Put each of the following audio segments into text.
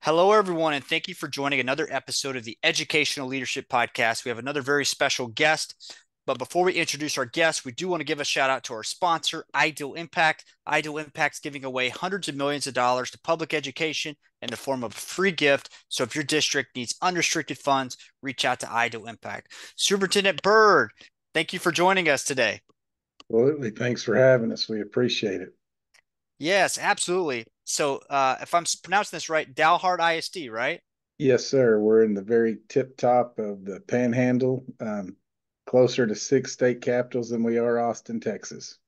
Hello, everyone, and thank you for joining another episode of the Educational Leadership Podcast. We have another very special guest. But before we introduce our guest, we do want to give a shout out to our sponsor, Ideal Impact. Ideal Impact's giving away hundreds of millions of dollars to public education in the form of a free gift. So if your district needs unrestricted funds, reach out to Ideal Impact. Superintendent Byrd, thank you for joining us today. Absolutely. Thanks for having us. We appreciate it. Yes, absolutely. So if I'm pronouncing this right, Dalhart ISD, right? Yes, sir. We're in the very tip top of the panhandle, closer to six state capitals than we are Austin, Texas.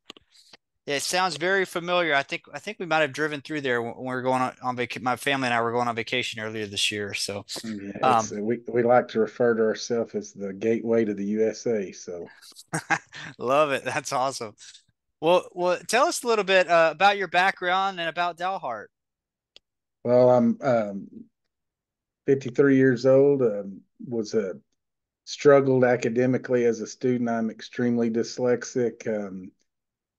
Yeah, it sounds very familiar. I think we might have driven through there when we were going on vacation. My family and I were going on vacation earlier this year. So, Yeah, um, we like to refer to ourselves as the gateway to the USA. So, love it. That's awesome. Well, tell us a little bit about your background and about Dalhart. well, I'm 53 years old. Was struggled academically as a student. I'm extremely dyslexic.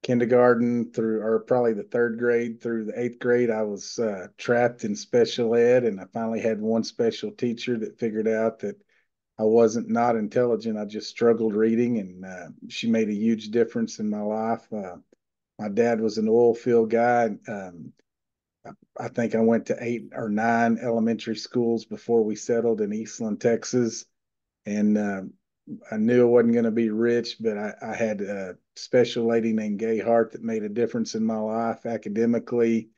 Kindergarten through, or probably the third grade through the eighth grade, I was trapped in special ed, and I finally had one special teacher that figured out that I wasn't not intelligent. I just struggled reading, and she made a huge difference in my life. My dad was an oil field guy. I think I went to 8 or 9 elementary schools before we settled in Eastland, Texas, and I knew I wasn't going to be rich, but I had a special lady named Gay Hart that made a difference in my life academically.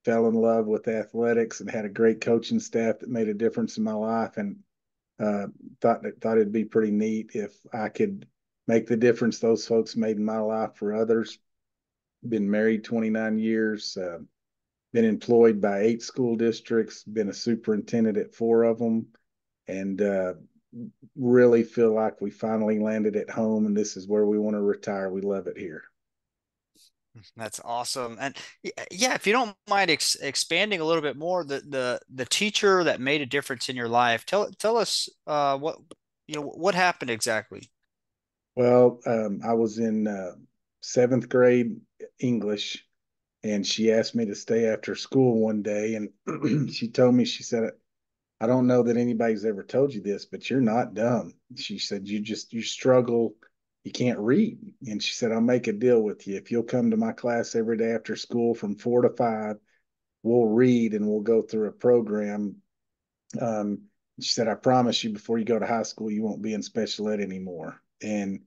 Fell in love with athletics and had a great coaching staff that made a difference in my life, and uh, thought it'd be pretty neat if I could make the difference those folks made in my life for others. Been married 29 years. Been employed by 8 school districts. Been a superintendent at 4 of them, and really feel like we finally landed at home and this is where we want to retire. We love it here. That's awesome. And yeah, if you don't mind expanding a little bit more, the teacher that made a difference in your life, tell us what happened exactly. Well, I was in seventh grade English, and she asked me to stay after school one day. And she told me, she said, I don't know that anybody's ever told you this, but you're not dumb. She said, you struggle. You can't read. And she said, I'll make a deal with you. If you'll come to my class every day after school from 4 to 5, we'll read and we'll go through a program. Um, she said, I promise you, before you go to high school, you won't be in special ed anymore. And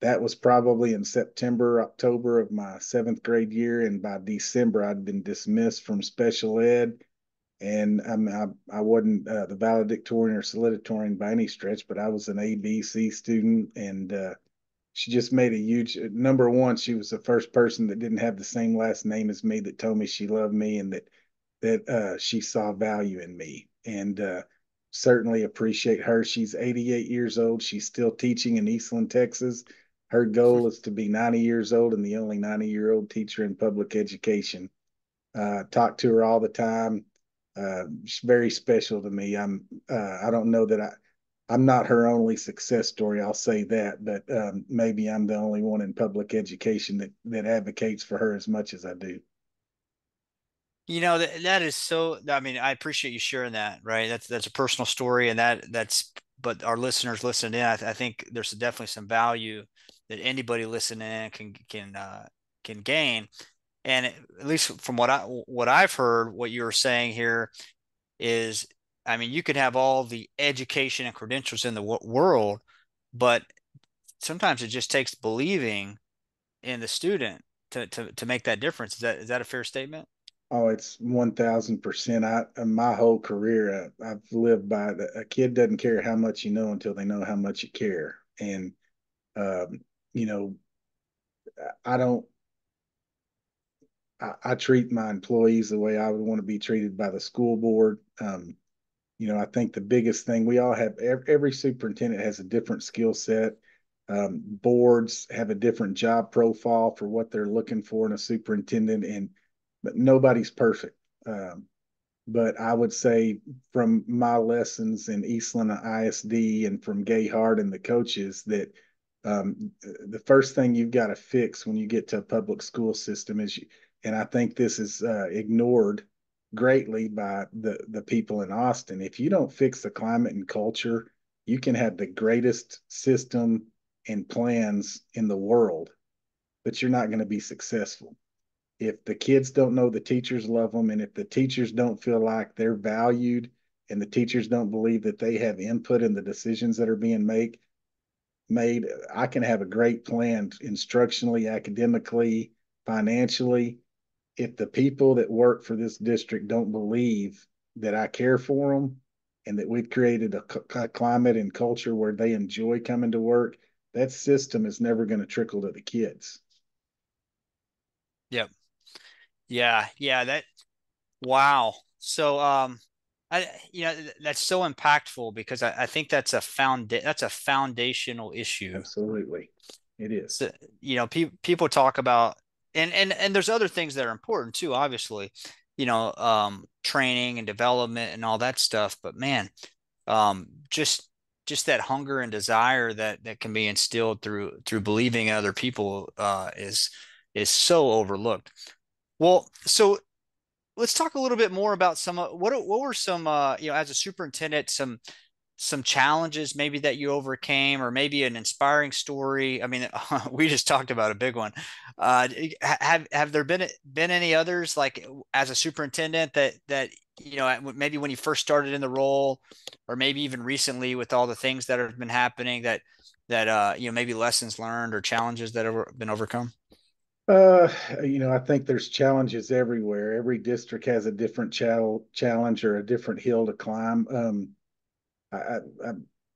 that was probably in September, October of my seventh grade year. And by December, I'd been dismissed from special ed. And I wasn't the valedictorian or salutatorian by any stretch, but I was an ABC student. And she just made a huge number one. She was the first person that didn't have the same last name as me that told me she loved me and that she saw value in me. And certainly appreciate her. She's 88 years old. She's still teaching in Eastland, Texas. Her goal is to be 90 years old and the only 90-year-old teacher in public education. Talk to her all the time. She's very special to me. I don't know that I'm not her only success story. I'll say that, but maybe I'm the only one in public education that advocates for her as much as I do. That is so. I mean, I appreciate you sharing that. Right, that's a personal story, and that's. But our listeners listening in, I think there's definitely some value that anybody listening in can gain. And at least from what I've heard, what you were saying here is, I mean, you could have all the education and credentials in the world, but sometimes it just takes believing in the student to make that difference. Is that a fair statement? Oh, it's 1000%. My whole career, I've lived by a kid doesn't care how much you know until they know how much you care. And, um, you know, I don't, I treat my employees the way I would want to be treated by the school board. I think the biggest thing we all have, every superintendent has a different skill set. Boards have a different job profile for what they're looking for in a superintendent, and but nobody's perfect. Um, but I would say from my lessons in Eastland ISD and from Gay Hart and the coaches that the first thing you've got to fix when you get to a public school system is, and I think this is ignored, greatly by the people in Austin. If you don't fix the climate and culture, you can have the greatest system and plans in the world, but you're not going to be successful. If the kids don't know the teachers love them, and if the teachers don't feel like they're valued, and the teachers don't believe that they have input in the decisions that are being made, I can have a great plan instructionally, academically, financially. If the people that work for this district don't believe that I care for them and that we've created a climate and culture where they enjoy coming to work, that system is never going to trickle to the kids. Yep. Yeah. Yeah. Wow. So, that's so impactful because I think that's a foundational issue. Absolutely. It is. So, people talk about, and there's other things that are important too, obviously, training and development and all that stuff. But man, just that hunger and desire that can be instilled through believing in other people, is so overlooked. Well, so let's talk a little bit more about what were some, as a superintendent, some challenges maybe that you overcame, or maybe an inspiring story. I mean, we just talked about a big one. Have there been any others, like as a superintendent, that maybe when you first started in the role, or maybe even recently with all the things that have been happening, that maybe lessons learned or challenges that have been overcome? Uh, I think there's challenges everywhere. Every district has a different challenge or a different hill to climb. I, I,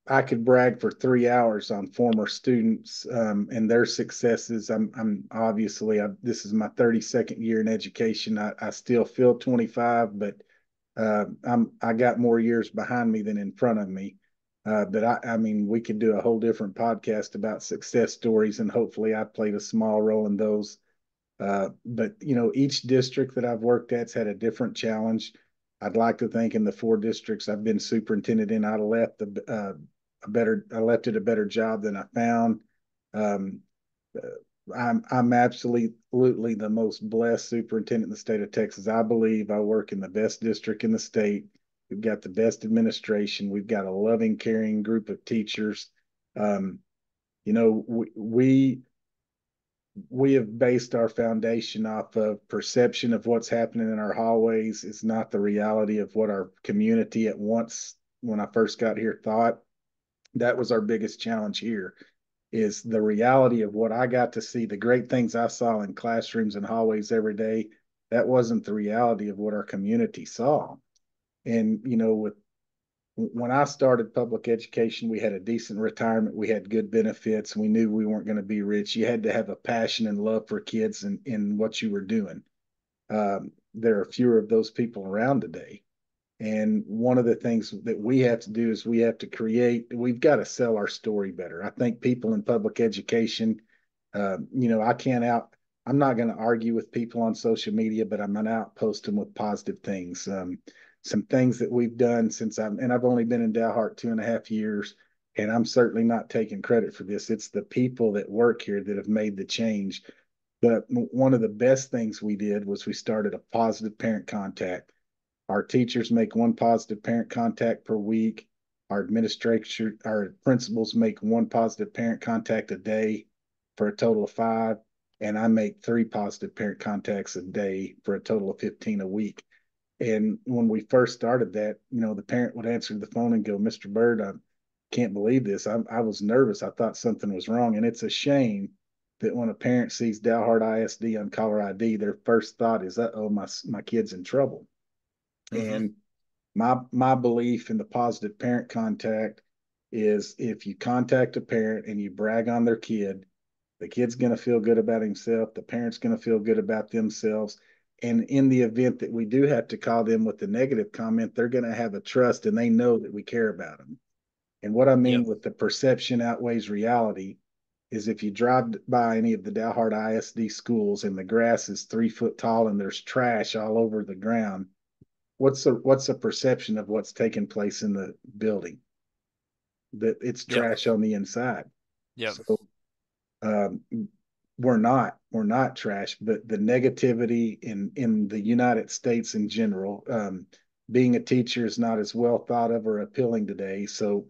I could brag for 3 hours on former students and their successes. I'm obviously, this is my 32nd year in education. I still feel 25, but I got more years behind me than in front of me. But I mean, we could do a whole different podcast about success stories, and hopefully, I played a small role in those. But each district that I've worked at's had a different challenge. I'd like to think in the 4 districts I've been superintendent in, I left it a better job than I found. Um, I'm absolutely the most blessed superintendent in the state of Texas. I believe I work in the best district in the state. We've got the best administration. We've got a loving, caring group of teachers. Um, you know, we have based our foundation off of perception of what's happening in our hallways. It's not the reality of what our community at once, when I first got here, thought. That was our biggest challenge here, is the reality of what I got to see, the great things I saw in classrooms and hallways every day. That wasn't the reality of what our community saw. And, with when I started public education, we had a decent retirement. We had good benefits. We knew we weren't going to be rich. You had to have a passion and love for kids and in what you were doing. There are fewer of those people around today. And one of the things that we have to do is we've got to sell our story better. I think people in public education, I can't out, I'm not going to argue with people on social media, but I'm going to outpost them with positive things. Some things that we've done and I've only been in Dalhart 2.5 years, and I'm certainly not taking credit for this. It's the people that work here that have made the change. But one of the best things we did was we started a positive parent contact. Our teachers make one positive parent contact per week. Our principals make one positive parent contact a day for a total of 5. And I make 3 positive parent contacts a day for a total of 15 a week. And when we first started that, the parent would answer the phone and go, "Mr. Byrd, I can't believe this. I was nervous. I thought something was wrong." And it's a shame that when a parent sees Dalhart ISD on caller ID, their first thought is, "Uh oh, my kid's in trouble." Mm-hmm. And my belief in the positive parent contact is, if you contact a parent and you brag on their kid, the kid's going to feel good about himself, the parent's going to feel good about themselves, and in the event that we do have to call them with a negative comment, they're going to have a trust and they know that we care about them. And what I mean Yep. with the perception outweighs reality is, if you drive by any of the Dalhart ISD schools and the grass is 3 foot tall and there's trash all over the ground, what's the perception of what's taking place in the building? That it's Yep. trash on the inside. Yep. So um, we're not trash, but the negativity in the United States in general, being a teacher is not as well thought of or appealing today. So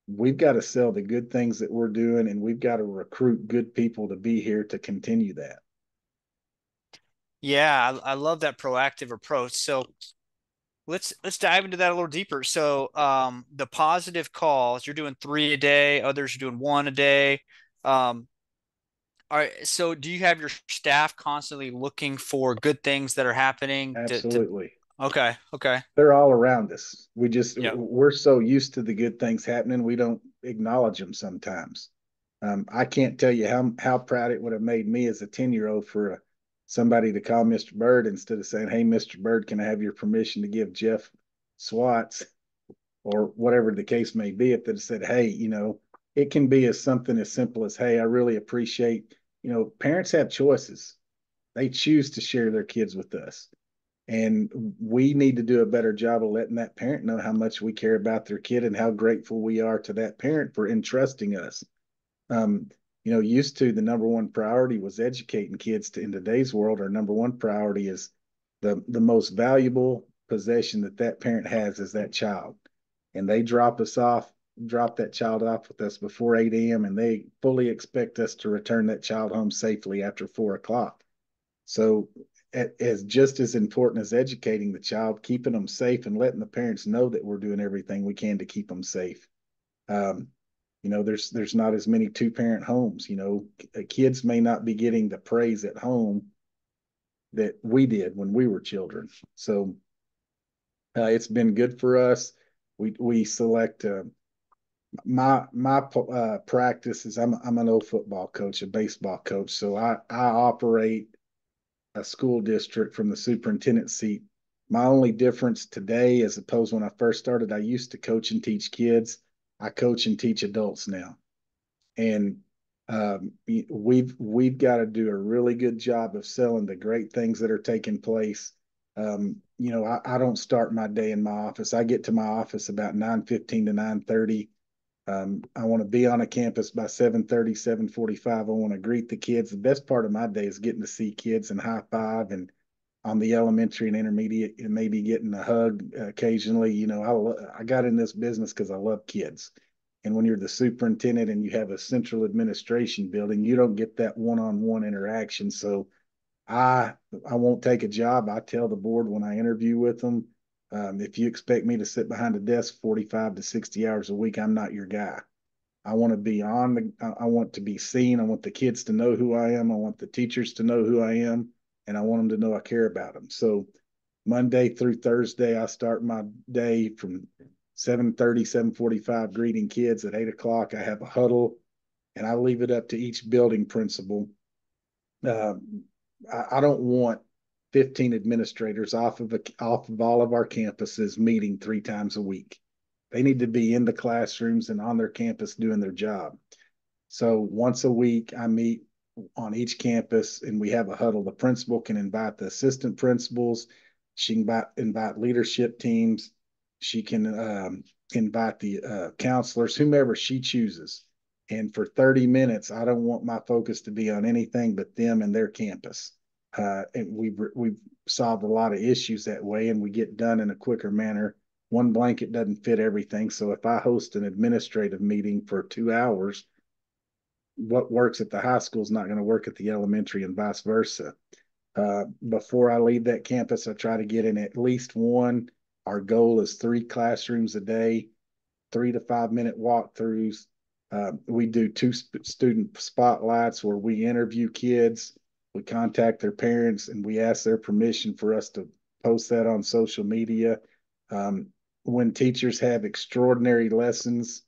we've got to sell the good things that we're doing, and we've got to recruit good people to be here to continue that. Yeah, I love that proactive approach. So let's dive into that a little deeper. So the positive calls, you're doing three a day, others are doing one a day. Um, all right, so do you have your staff constantly looking for good things that are happening to Absolutely. okay, okay. They're all around us. We just Yep. we're so used to the good things happening, we don't acknowledge them sometimes. I can't tell you how proud it would have made me as a 10-year-old for somebody to call Mr. Byrd instead of saying, "Hey, Mr. Byrd, can I have your permission to give Jeff Swats," or whatever the case may be. If they said, "Hey, it can be as something as simple as, hey, I really appreciate," parents have choices. They choose to share their kids with us. And we need to do a better job of letting that parent know how much we care about their kid and how grateful we are to that parent for entrusting us. Um, used to the number one priority was educating kids. In today's world, our number one priority is the most valuable possession that parent has is that child. And they drop that child off with us before 8 a.m. and they fully expect us to return that child home safely after 4 o'clock. So, as just as important as educating the child, keeping them safe and letting the parents know that we're doing everything we can to keep them safe. Um, there's not as many two-parent homes. Kids may not be getting the praise at home that we did when we were children. So it's been good for us. We select my practice is I'm an old football coach, a baseball coach, so I operate a school district from the superintendent seat. My only difference today, as opposed to when I first started, I used to coach and teach kids. I coach and teach adults now, and we've got to do a really good job of selling the great things that are taking place. I don't start my day in my office. I get to my office about 9:15 to 9:30. I want to be on a campus by 7:30, 7:45. I want to greet the kids. The best part of my day is getting to see kids and high five, and on the elementary and intermediate, and maybe getting a hug occasionally. I got in this business because I love kids. And when you're the superintendent and you have a central administration building, you don't get that one-on-one interaction. So I I won't take a job. I tell the board when I interview with them, if you expect me to sit behind a desk 45 to 60 hours a week, I'm not your guy. I want to be I want to be seen. I want the kids to know who I am. I want the teachers to know who I am, and I want them to know I care about them. So Monday through Thursday, I start my day from 7:30, 7:45, greeting kids. At 8 o'clock, I have a huddle, and I leave it up to each building principal. I don't want 15 administrators off of all of our campuses meeting 3 times a week. They need to be in the classrooms and on their campus doing their job. So once a week, I meet on each campus and we have a huddle. The principal can invite the assistant principals. She can invite leadership teams. She can invite the counselors, whomever she chooses. And for 30 minutes, I don't want my focus to be on anything but them and their campus. And we've solved a lot of issues that way, and we get done in a quicker manner. One blanket doesn't fit everything. So if I host an administrative meeting for 2 hours, what works at the high school is not going to work at the elementary and vice versa. Before I leave that campus, I try to get in at least one. Our goal is 3 classrooms a day, 3 to 5 minute walkthroughs. We do two student spotlights where we interview kids, we contact their parents, and we ask their permission for us to post that on social media. Um, when teachers have extraordinary lessons,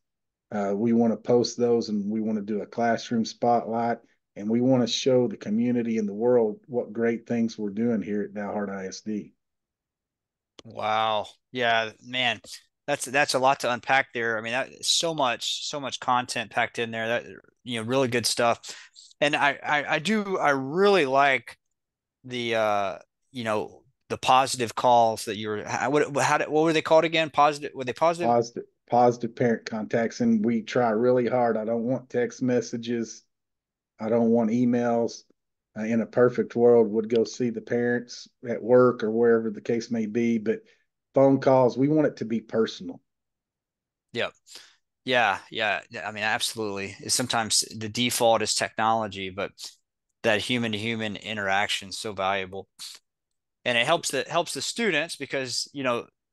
we want to post those and we want to do a classroom spotlight and we want to show the community and the world what great things we're doing here at Dalhart ISD. Wow. Yeah, man. That's a lot to unpack there. I mean, that so much content packed in there. That really good stuff. And I really like the you know, the positive calls that you were what were they called again? Positive, were they positive? Positive parent contacts, and we try really hard. I don't want text messages. I don't want emails. In a perfect world, would go see the parents at work or wherever the case may be, but phone calls, we want it to be personal. Yep. Yeah, yeah. I mean, absolutely. Sometimes the default is technology, but that human to human interaction is so valuable. And it helps the students because,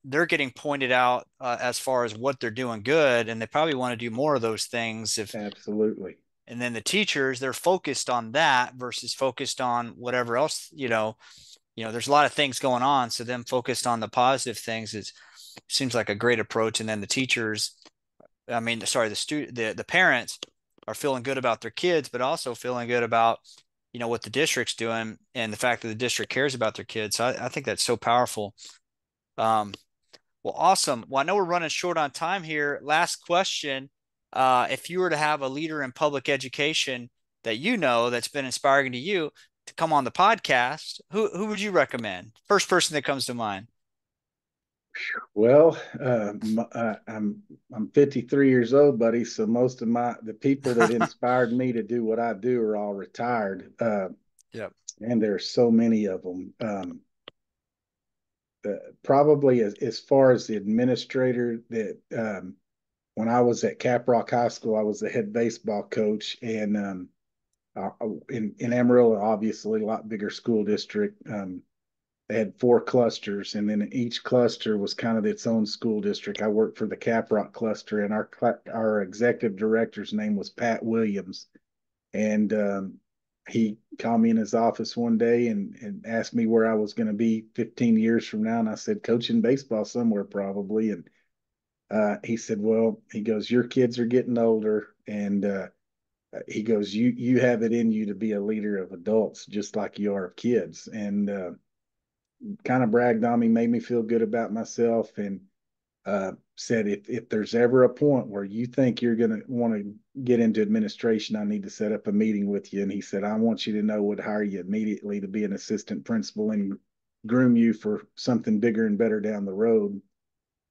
they're getting pointed out as far as what they're doing good, and they probably want to do more of those things if Absolutely. and then the teachers, they're focused on that versus focused on whatever else, there's a lot of things going on, so them focused on the positive things is seems like a great approach. And then the teachers, I mean, sorry, the parents are feeling good about their kids, but also feeling good about, what the district's doing and the fact that the district cares about their kids. So I think that's so powerful. Um, well, awesome. Well, I know we're running short on time here. Last question. If you were to have a leader in public education that that's been inspiring to you to come on the podcast, who would you recommend? First person that comes to mind. Well, I'm 53 years old, buddy. So most of the people that inspired me to do what I do are all retired, Yep. and there's so many of them. Probably as far as the administrator that when I was at Caprock High School, I was the head baseball coach, and in Amarillo, obviously a lot bigger school district. They had four clusters, and then each cluster was kind of its own school district. I worked for the Caprock cluster, and our executive director's name was Pat Williams, and he called me in his office one day and asked me where I was going to be 15 years from now, and I said coaching baseball somewhere probably, and he said, well, he goes, your kids are getting older, and he goes, you have it in you to be a leader of adults just like you are of kids, and kind of bragged on me, made me feel good about myself, and said, if there's ever a point where you think you're going to want to get into administration, I need to set up a meeting with you. And he said, I want you to know, would hire you immediately to be an assistant principal and groom you for something bigger and better down the road.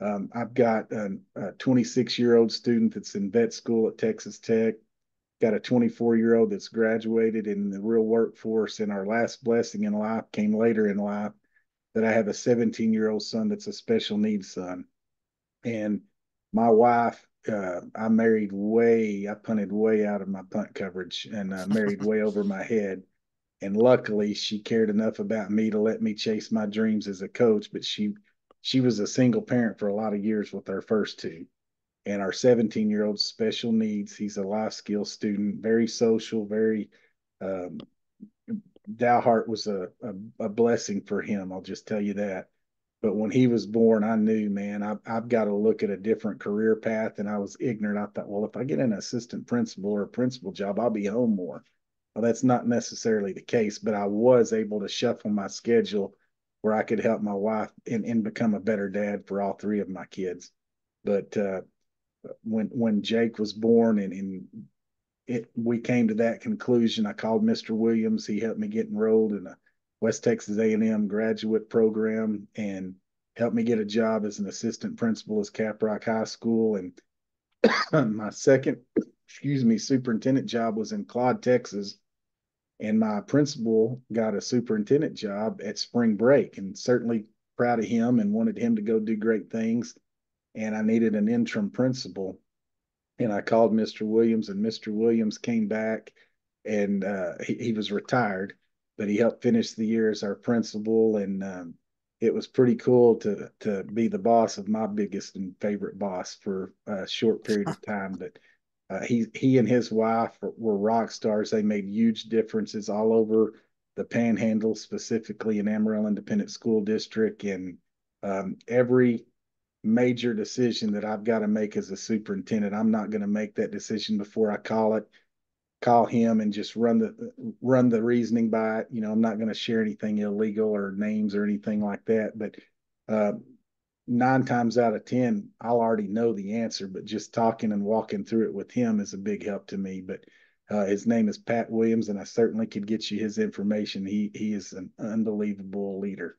I've got a 26-year-old student that's in vet school at Texas Tech. Got a 24-year-old that's graduated in the real workforce. And our last blessing in life came later in life, that I have a 17-year-old son that's a special needs son. And my wife, I punted way out of my punt coverage and married way over my head. And luckily, she cared enough about me to let me chase my dreams as a coach. But she was a single parent for a lot of years with our first two. And our 17-year-old special needs. He's a life skill student, very social, very um, Dalhart was a blessing for him. I'll just tell you that. But when he was born, I knew, man, I've got to look at a different career path. And I was ignorant. I thought, well, if I get an assistant principal or a principal job, I'll be home more. Well, that's not necessarily the case, but I was able to shuffle my schedule where I could help my wife and become a better dad for all three of my kids. But when Jake was born and we came to that conclusion. I called Mr. Williams. He helped me get enrolled in a West Texas A&M graduate program and helped me get a job as an assistant principal at Caprock High School. And my second, superintendent job was in Claude, Texas. And my principal got a superintendent job at spring break, and certainly proud of him and wanted him to go do great things. And I needed an interim principal, and I called Mr. Williams, and Mr. Williams came back, and he was retired, but he helped finish the year as our principal, and it was pretty cool to be the boss of my biggest and favorite boss for a short period of time. But he and his wife were rock stars. They made huge differences all over the Panhandle, specifically in Amarillo Independent School District, and every major decision that I've got to make as a superintendent. I'm not going to make that decision before I call him and just run the reasoning by it. I'm not going to share anything illegal or names or anything like that. But uh, 9 times out of 10, I'll already know the answer, but just talking and walking through it with him is a big help to me. But his name is Pat Williams, and I certainly could get you his information. He is an unbelievable leader.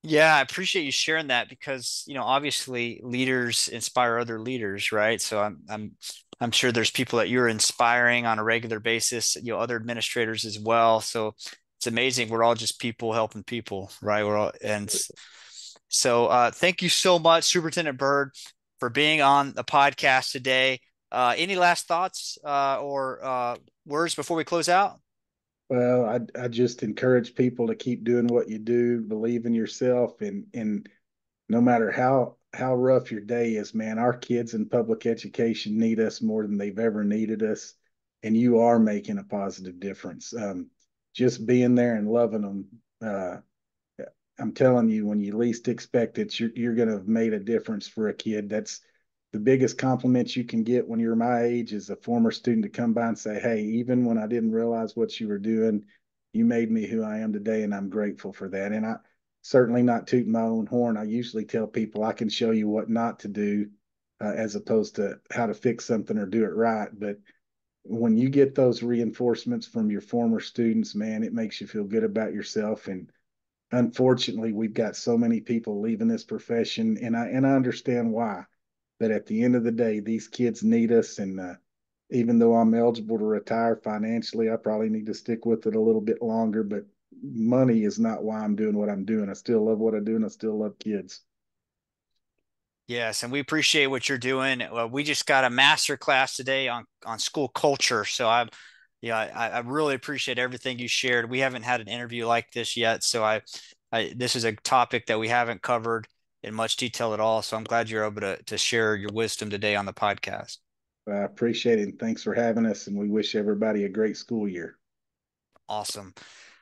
Yeah, I appreciate you sharing that because, obviously leaders inspire other leaders, right? So I'm I'm sure there's people that you're inspiring on a regular basis, other administrators as well. So it's amazing. We're all just people helping people, right? We're all, and so thank you so much, Superintendent Byrd, for being on the podcast today. Any last thoughts or words before we close out? Well, I just encourage people to keep doing what you do, believe in yourself, and no matter how rough your day is, man, our kids in public education need us more than they've ever needed us, and you are making a positive difference. Just being there and loving them, I'm telling you, when you least expect it, you're going to have made a difference for a kid. That's the biggest compliment you can get when you're my age is a former student to come by and say, "Hey, even when I didn't realize what you were doing, you made me who I am today, and I'm grateful for that." And I certainly not tooting my own horn. I usually tell people I can show you what not to do, as opposed to how to fix something or do it right. But when you get those reinforcements from your former students, man, it makes you feel good about yourself. And unfortunately, we've got so many people leaving this profession, and I understand why. But at the end of the day, these kids need us, and even though I'm eligible to retire financially, I probably need to stick with it a little bit longer. But money is not why I'm doing what I'm doing. I still love what I do, and I still love kids. Yes, and we appreciate what you're doing. We just got a master class today on school culture, so I really appreciate everything you shared. We haven't had an interview like this yet, so I this is a topic that we haven't covered in much detail at all. So I'm glad you're able to share your wisdom today on the podcast. I appreciate it, and thanks for having us. And we wish everybody a great school year. Awesome.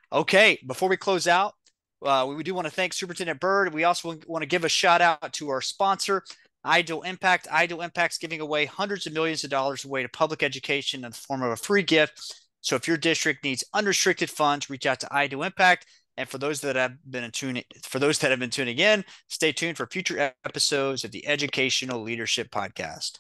Okay, before we close out, we do want to thank Superintendent Byrd. We also want to give a shout out to our sponsor, Ideal Impact. Ideal Impact's giving away hundreds of millions of dollars away to public education in the form of a free gift. So if your district needs unrestricted funds, reach out to Ideal Impact. And for those that have been tuning in, stay tuned for future episodes of the Educational Leadership Podcast.